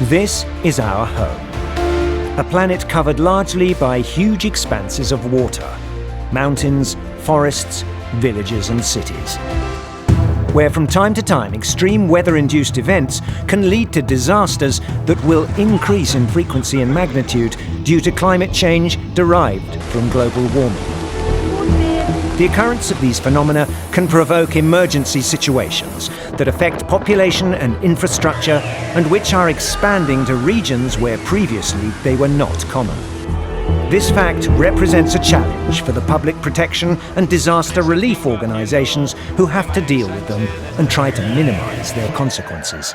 This is our home. A planet covered largely by huge expanses of water, mountains, forests, villages and cities, where from time to time extreme weather-induced events can lead to disasters that will increase in frequency and magnitude due to climate change derived from global warming. The occurrence of these phenomena can provoke emergency situations that affect population and infrastructure and which are expanding to regions where previously they were not common. This fact represents a challenge for the public protection and disaster relief organisations who have to deal with them and try to minimise their consequences.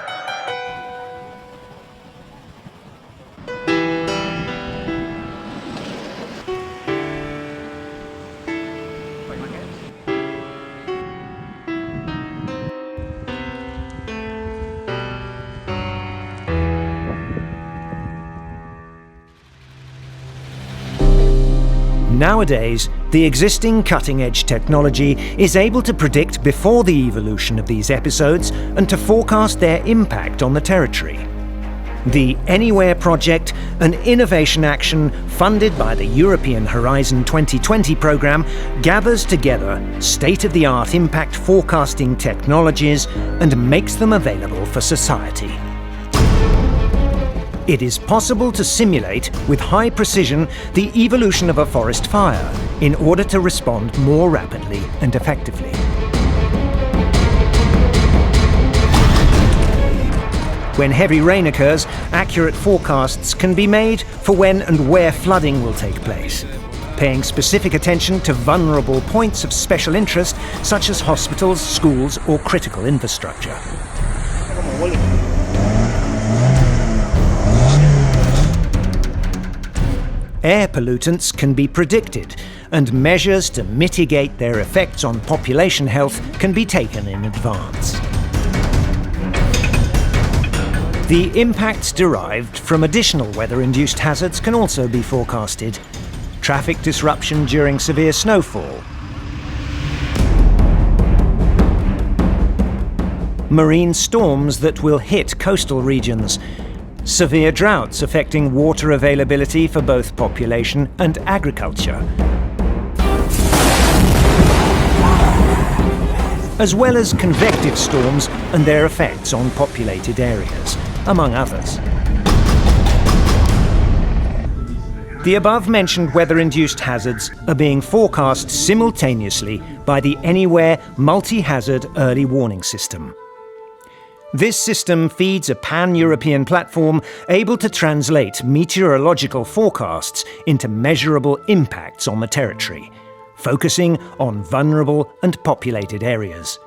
Nowadays, the existing cutting-edge technology is able to predict before the evolution of these episodes and to forecast their impact on the territory. The ANYWHERE project, an innovation action funded by the European Horizon 2020 programme, gathers together state-of-the-art impact forecasting technologies and makes them available for society. It is possible to simulate with high precision the evolution of a forest fire in order to respond more rapidly and effectively. When heavy rain occurs, accurate forecasts can be made for when and where flooding will take place, paying specific attention to vulnerable points of special interest such as hospitals, schools or critical infrastructure. Air pollutants can be predicted, and measures to mitigate their effects on population health can be taken in advance. The impacts derived from additional weather-induced hazards can also be forecasted. Traffic disruption during severe snowfall, marine storms that will hit coastal regions, severe droughts affecting water availability for both population and agriculture, as well as convective storms and their effects on populated areas, among others. The above-mentioned weather-induced hazards are being forecast simultaneously by the ANYWHERE Multi-Hazard Early Warning System. This system feeds a pan-European platform able to translate meteorological forecasts into measurable impacts on the territory, focusing on vulnerable and populated areas.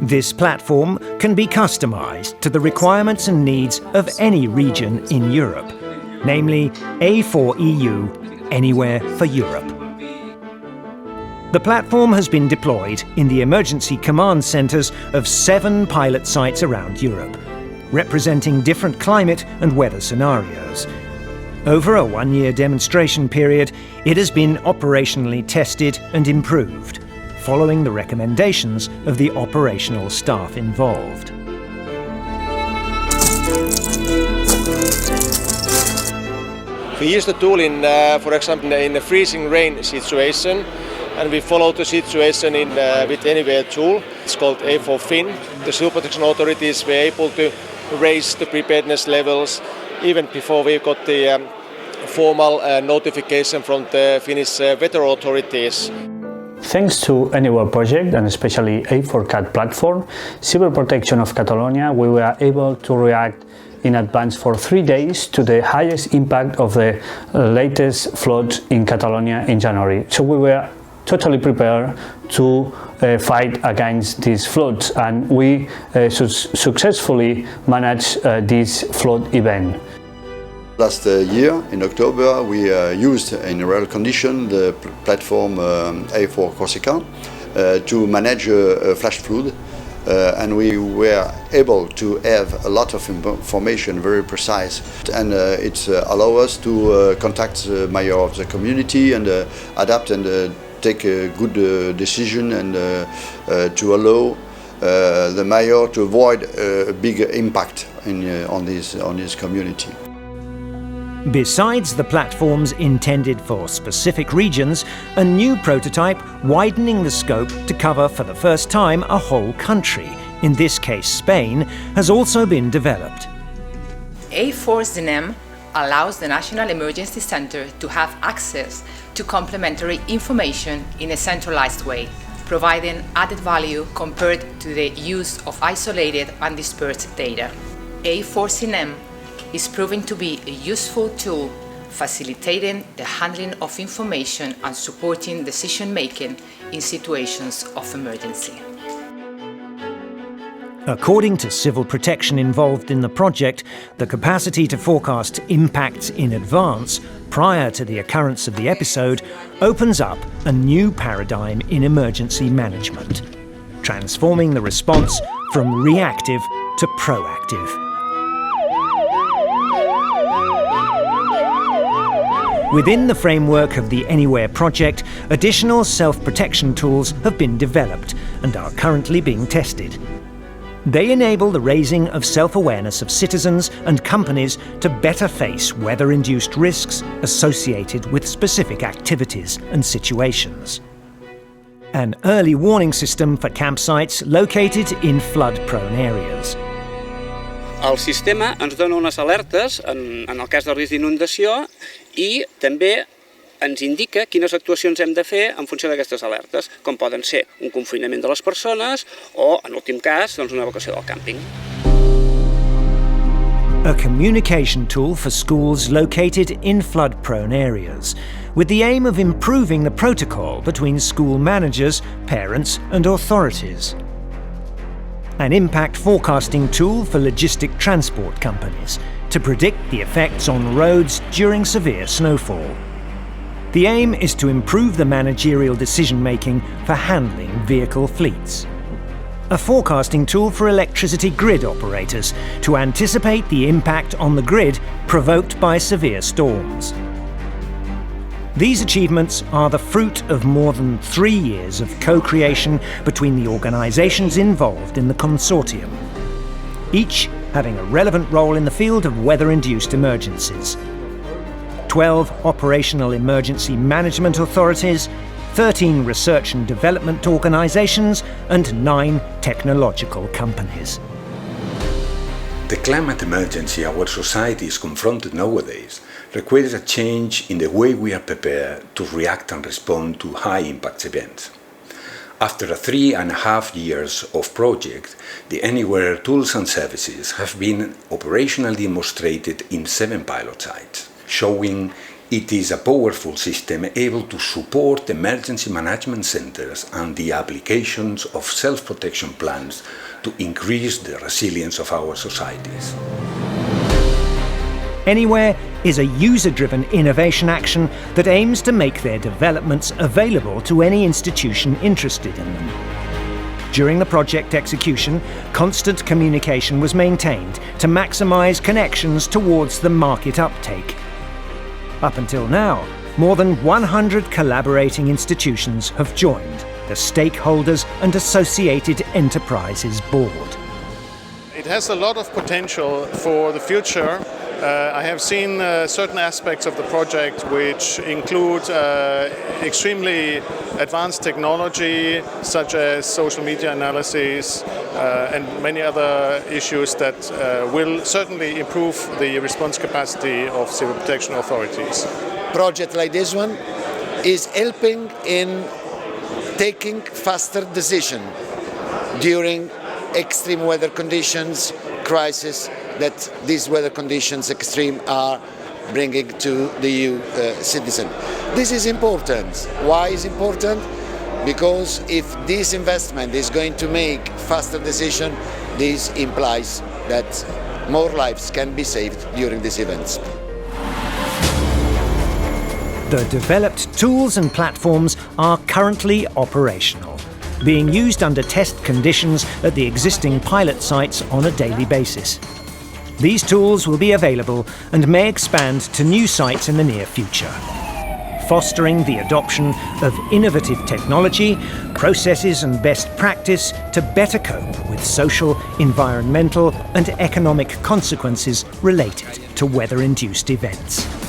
This platform can be customized to the requirements and needs of any region in Europe, namely A4EU Anywhere for Europe. The platform has been deployed in the emergency command centres of 7 pilot sites around Europe, representing different climate and weather scenarios. Over a 1-year demonstration period, it has been operationally tested and improved, following the recommendations of the operational staff involved. We use the tool in, for example, in a freezing rain situation, and we follow the situation with ANYWHERE tool. It's called A4FIN. The civil protection authorities were able to raise the preparedness levels even before we got the formal notification from the Finnish weather authorities. Thanks to ANYWHERE project and especially A4CAT platform, civil protection of Catalonia, we were able to react in advance for 3 days to the highest impact of the latest flood in Catalonia in January. So we were totally prepared to fight against these floods, and we successfully managed this flood event. Last year, in October, we used in real condition the platform A4 Corsica to manage a flash flood, and we were able to have a lot of information, very precise, and it allowed us to contact the mayor of the community and adapt and take a good decision and to allow the mayor to avoid a big impact on this community. Besides the platforms intended for specific regions, a new prototype widening the scope to cover for the first time a whole country, in this case Spain, has also been developed. A4EU allows the National Emergency Center to have access to complementary information in a centralized way, providing added value compared to the use of isolated and dispersed data. A4EU is proving to be a useful tool, facilitating the handling of information and supporting decision-making in situations of emergency. According to civil protection involved in the project, the capacity to forecast impacts in advance prior to the occurrence of the episode opens up a new paradigm in emergency management, transforming the response from reactive to proactive. Within the framework of the ANYWHERE project, additional self-protection tools have been developed and are currently being tested. They enable the raising of self-awareness of citizens and companies to better face weather-induced risks associated with specific activities and situations. An early warning system for campsites located in flood-prone areas. El sistema ens dona unes alertes en el cas de risc d'inundació i també ens indica quines actuacions hem de fer en funció d'aquestes alertes, com poden ser un confinament de les persones o, en últim cas, una evacuació del càmping. A communication tool for schools located in flood-prone areas, with the aim of improving the protocol between school managers, parents and authorities. An impact forecasting tool for logistic transport companies to predict the effects on roads during severe snowfall. The aim is to improve the managerial decision-making for handling vehicle fleets. A forecasting tool for electricity grid operators to anticipate the impact on the grid provoked by severe storms. These achievements are the fruit of more than 3 years of co-creation between the organisations involved in the consortium, each having a relevant role in the field of weather-induced emergencies. 12 operational emergency management authorities, 13 research and development organisations and 9 technological companies. The climate emergency our society is confronted nowadays requires a change in the way we are prepared to react and respond to high-impact events. After 3.5 years of project, the ANYWHERE tools and services have been operationally demonstrated in 7 pilot sites, showing it is a powerful system able to support emergency management centers and the applications of self-protection plans to increase the resilience of our societies. ANYWHERE is a user-driven innovation action that aims to make their developments available to any institution interested in them. During the project execution, constant communication was maintained to maximise connections towards the market uptake. Up until now, more than 100 collaborating institutions have joined the Stakeholders and Associated Enterprises Board. It has a lot of potential for the future. I have seen certain aspects of the project which include extremely advanced technology such as social media analysis and many other issues that will certainly improve the response capacity of civil protection authorities. A project like this one is helping in taking faster decisions during extreme weather conditions, crisis that these weather conditions extreme are bringing to the EU citizen. This is important. Why is important? Because if this investment is going to make faster decisions, this implies that more lives can be saved during these events. The developed tools and platforms are currently operational, being used under test conditions at the existing pilot sites on a daily basis. These tools will be available and may expand to new sites in the near future. fostering the adoption of innovative technology, processes and best practice to better cope with social, environmental and economic consequences related to weather-induced events.